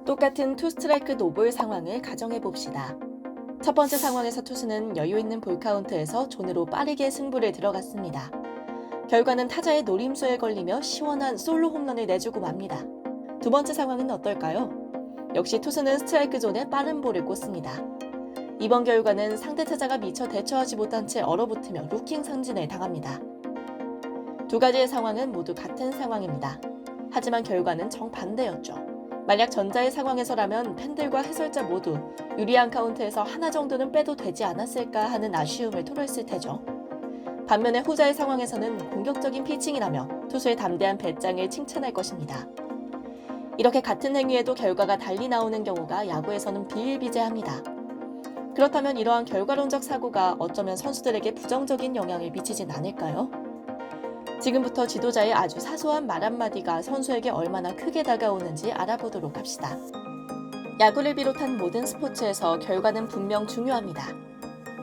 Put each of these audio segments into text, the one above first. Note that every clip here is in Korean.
똑같은 투 스트라이크 노볼 상황을 가정해 봅시다. 첫 번째 상황에서 투수는 여유 있는 볼 카운트에서 존으로 빠르게 승부를 들어갔습니다. 결과는 타자의 노림수에 걸리며 시원한 솔로 홈런을 내주고 맙니다. 두 번째 상황은 어떨까요? 역시 투수는 스트라이크 존에 빠른 볼을 꽂습니다. 이번 결과는 상대 타자가 미처 대처하지 못한 채 얼어붙으며 루킹 삼진을 당합니다. 두 가지의 상황은 모두 같은 상황입니다. 하지만 결과는 정반대였죠. 만약 전자의 상황에서라면 팬들과 해설자 모두 유리한 카운트에서 하나 정도는 빼도 되지 않았을까 하는 아쉬움을 토로했을 테죠. 반면에 후자의 상황에서는 공격적인 피칭이라며 투수의 담대한 배짱을 칭찬할 것입니다. 이렇게 같은 행위에도 결과가 달리 나오는 경우가 야구에서는 비일비재합니다. 그렇다면 이러한 결과론적 사고가 어쩌면 선수들에게 부정적인 영향을 미치진 않을까요? 지금부터 지도자의 아주 사소한 말 한마디가 선수에게 얼마나 크게 다가오는지 알아보도록 합시다. 야구를 비롯한 모든 스포츠에서 결과는 분명 중요합니다.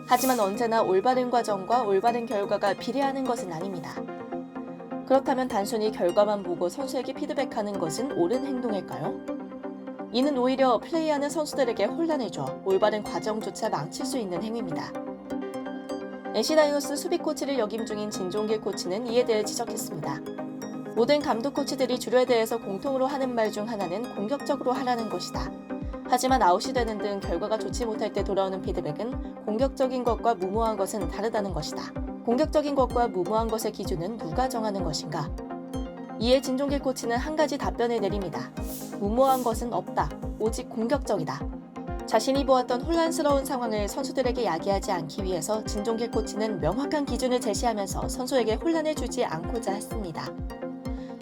하지만 언제나 올바른 과정과 올바른 결과가 비례하는 것은 아닙니다. 그렇다면 단순히 결과만 보고 선수에게 피드백하는 것은 옳은 행동일까요? 이는 오히려 플레이하는 선수들에게 혼란을 줘 올바른 과정조차 망칠 수 있는 행위입니다. NC 다이노스 수비 코치를 역임 중인 진종길 코치는 이에 대해 지적했습니다. 모든 감독 코치들이 줄에 대해서 공통으로 하는 말 중 하나는 공격적으로 하라는 것이다. 하지만 아웃이 되는 등 결과가 좋지 못할 때 돌아오는 피드백은 공격적인 것과 무모한 것은 다르다는 것이다. 공격적인 것과 무모한 것의 기준은 누가 정하는 것인가? 이에 진종길 코치는 한 가지 답변을 내립니다. 무모한 것은 없다. 오직 공격적이다. 자신이 보았던 혼란스러운 상황을 선수들에게 야기하지 않기 위해서 진종길 코치는 명확한 기준을 제시하면서 선수에게 혼란을 주지 않고자 했습니다.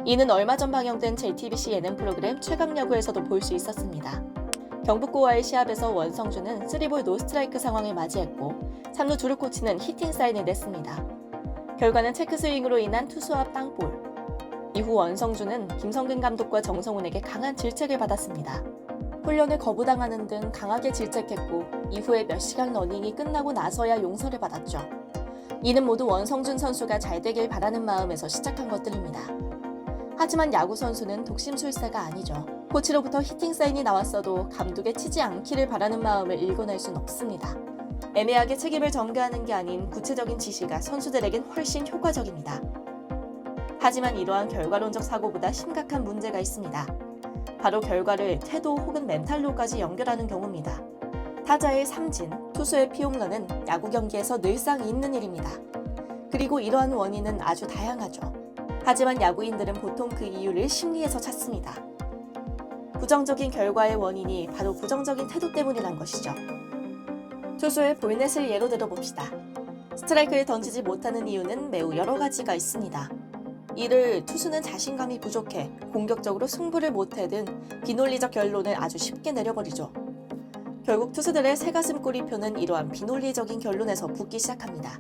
이는 얼마 전 방영된 JTBC 예능 프로그램 최강야구에서도 볼 수 있었습니다. 경북고와의 시합에서 원성준은 3볼 노스트라이크 상황을 맞이했고 3루 주루 코치는 히팅 사인을 냈습니다. 결과는 체크 스윙으로 인한 투수 앞 땅볼. 이후 원성준은 김성근 감독과 정성훈에게 강한 질책을 받았습니다. 훈련을 거부당하는 등 강하게 질책했고 이후에 몇 시간 러닝이 끝나고 나서야 용서를 받았죠. 이는 모두 원성준 선수가 잘 되길 바라는 마음에서 시작한 것들입니다. 하지만 야구 선수는 독심술사가 아니죠. 코치로부터 히팅 사인이 나왔어도 감독에 치지 않기를 바라는 마음을 읽어낼 순 없습니다. 애매하게 책임을 전가하는 게 아닌 구체적인 지시가 선수들에겐 훨씬 효과적입니다. 하지만 이러한 결과론적 사고보다 심각한 문제가 있습니다. 바로 결과를 태도 혹은 멘탈로까지 연결하는 경우입니다. 타자의 삼진, 투수의 피홈런은 야구 경기에서 늘상 있는 일입니다. 그리고 이러한 원인은 아주 다양하죠. 하지만 야구인들은 보통 그 이유를 심리에서 찾습니다. 부정적인 결과의 원인이 바로 부정적인 태도 때문이란 것이죠. 투수의 볼넷을 예로 들어봅시다. 스트라이크를 던지지 못하는 이유는 매우 여러 가지가 있습니다. 이를 투수는 자신감이 부족해 공격적으로 승부를 못해 등 비논리적 결론을 아주 쉽게 내려버리죠. 결국 투수들의 새가슴꼬리표는 이러한 비논리적인 결론에서 붙기 시작합니다.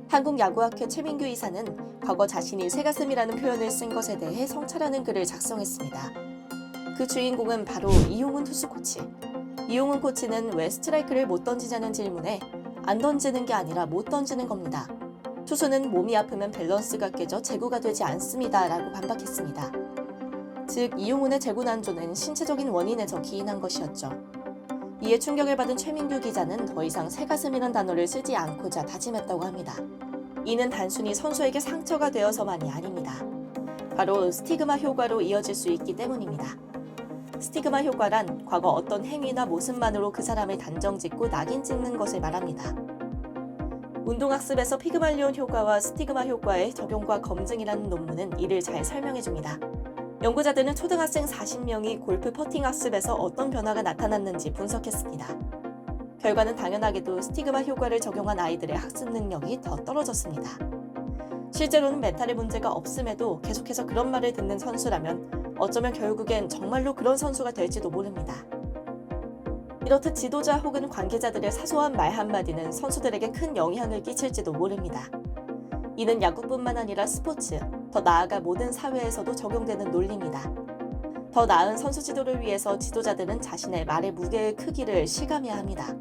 한국야구학회 최민규 이사는 과거 자신이 새가슴이라는 표현을 쓴 것에 대해 성찰하는 글을 작성했습니다. 그 주인공은 바로 이용훈 투수 코치. 이용훈 코치는 왜 스트라이크를 못 던지냐는 질문에 안 던지는 게 아니라 못 던지는 겁니다. 투수는 몸이 아프면 밸런스가 깨져 제구가 되지 않습니다. 라고 반박했습니다. 즉 이용훈의 제구 난조는 신체적인 원인에서 기인한 것이었죠. 이에 충격을 받은 최민규 기자는 더 이상 새가슴이란 단어를 쓰지 않고자 다짐했다고 합니다. 이는 단순히 선수에게 상처가 되어서만이 아닙니다. 바로 스티그마 효과로 이어질 수 있기 때문입니다. 스티그마 효과란 과거 어떤 행위나 모습만으로 그 사람을 단정짓고 낙인 찍는 것을 말합니다. 운동학습에서 피그말리온 효과와 스티그마 효과의 적용과 검증이라는 논문은 이를 잘 설명해줍니다. 연구자들은 초등학생 40명이 골프 퍼팅 학습에서 어떤 변화가 나타났는지 분석했습니다. 결과는 당연하게도 스티그마 효과를 적용한 아이들의 학습 능력이 더 떨어졌습니다. 실제로는 멘탈의 문제가 없음에도 계속해서 그런 말을 듣는 선수라면 어쩌면 결국엔 정말로 그런 선수가 될지도 모릅니다. 이렇듯 지도자 혹은 관계자들의 사소한 말 한마디는 선수들에게 큰 영향을 끼칠지도 모릅니다. 이는 야구뿐만 아니라 스포츠, 더 나아가 모든 사회에서도 적용되는 논리입니다. 더 나은 선수 지도를 위해서 지도자들은 자신의 말의 무게의 크기를 실감해야 합니다.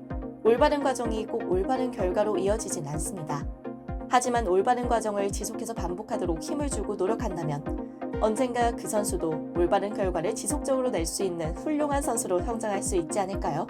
올바른 과정이 꼭 올바른 결과로 이어지진 않습니다. 하지만 올바른 과정을 지속해서 반복하도록 힘을 주고 노력한다면 언젠가 그 선수도 올바른 결과를 지속적으로 낼 수 있는 훌륭한 선수로 성장할 수 있지 않을까요?